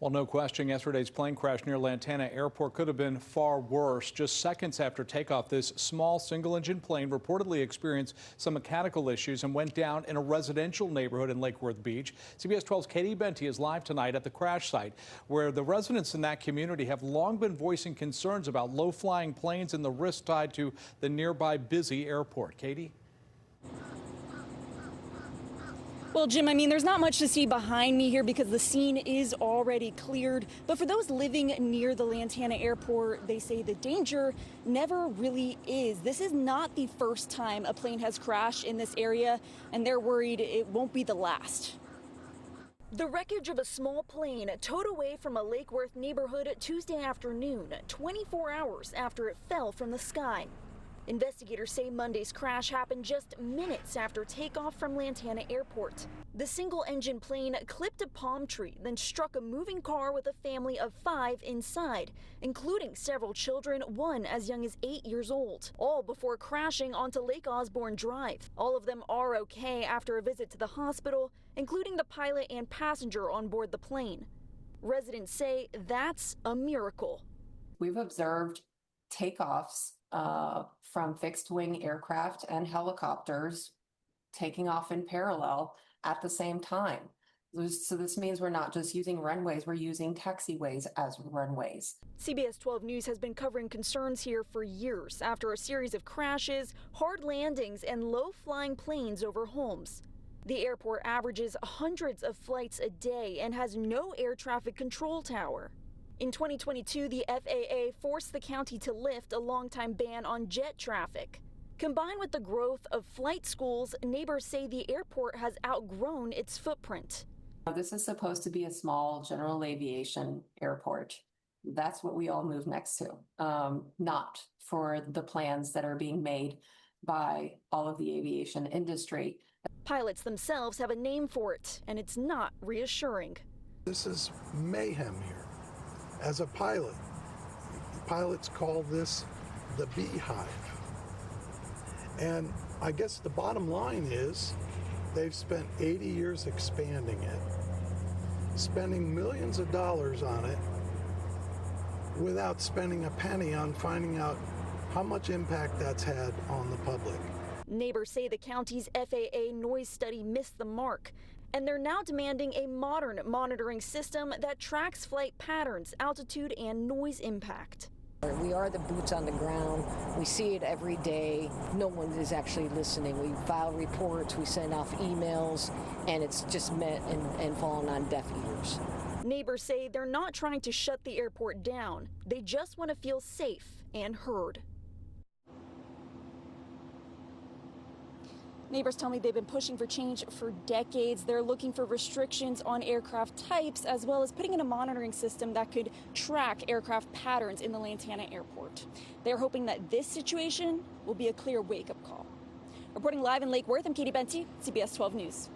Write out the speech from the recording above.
Well, no question, yesterday's plane crash near Lantana Airport could have been far worse. Just seconds after takeoff, this small single-engine plane reportedly experienced some mechanical issues and went down in a residential neighborhood in Vero Beach. CBS 12's Katie Benty is live tonight at the crash site, where the residents in that community have long been voicing concerns about low-flying planes and the risk tied to the nearby busy airport. Katie? Well, Jim, there's not much to see behind me here because the scene is already cleared. But for those living near the Lantana Airport, they say the danger never really is. This is not the first time a plane has crashed in this area, and they're worried it won't be the last. The wreckage of a small plane towed away from a Lake Worth neighborhood Tuesday afternoon, 24 hours after it fell from the sky. Investigators say Monday's crash happened just minutes after takeoff from Lantana Airport. The single-engine plane clipped a palm tree, then struck a moving car with a family of 5 inside, including several children, one as young as 8 years old, all before crashing onto Lake Osborne Drive. All of them are okay after a visit to the hospital, including the pilot and passenger on board the plane. Residents say that's a miracle. We've observed takeoffs from fixed-wing aircraft and helicopters taking off in parallel at the same time. So this means we're not just using runways, we're using taxiways as runways. CBS 12 News has been covering concerns here for years after a series of crashes, hard landings, and low-flying planes over homes. The airport averages hundreds of flights a day and has no air traffic control tower. In 2022, the FAA forced the county to lift a longtime ban on jet traffic. Combined with the growth of flight schools, neighbors say the airport has outgrown its footprint. This is supposed to be a small general aviation airport. That's what we all move next to, not for the plans that are being made by all of the aviation industry. Pilots themselves have a name for it, and it's not reassuring. This is mayhem here. As a pilot, pilots call this the beehive. And I guess the bottom line is they've spent 80 years expanding it, spending millions of dollars on it without spending a penny on finding out how much impact that's had on the public. Neighbors say the county's FAA noise study missed the mark, and they're now demanding a modern monitoring system that tracks flight patterns, altitude, and noise impact. We are the boots on the ground. We see it every day. No one is actually listening. We file reports, we send off emails, and it's just met and fallen on deaf ears. Neighbors say they're not trying to shut the airport down. They just want to feel safe and heard. Neighbors tell me they've been pushing for change for decades. They're looking for restrictions on aircraft types, as well as putting in a monitoring system that could track aircraft patterns in the Lantana Airport. They're hoping that this situation will be a clear wake-up call. Reporting live in Lake Worth, I'm Katie Benty, CBS 12 News.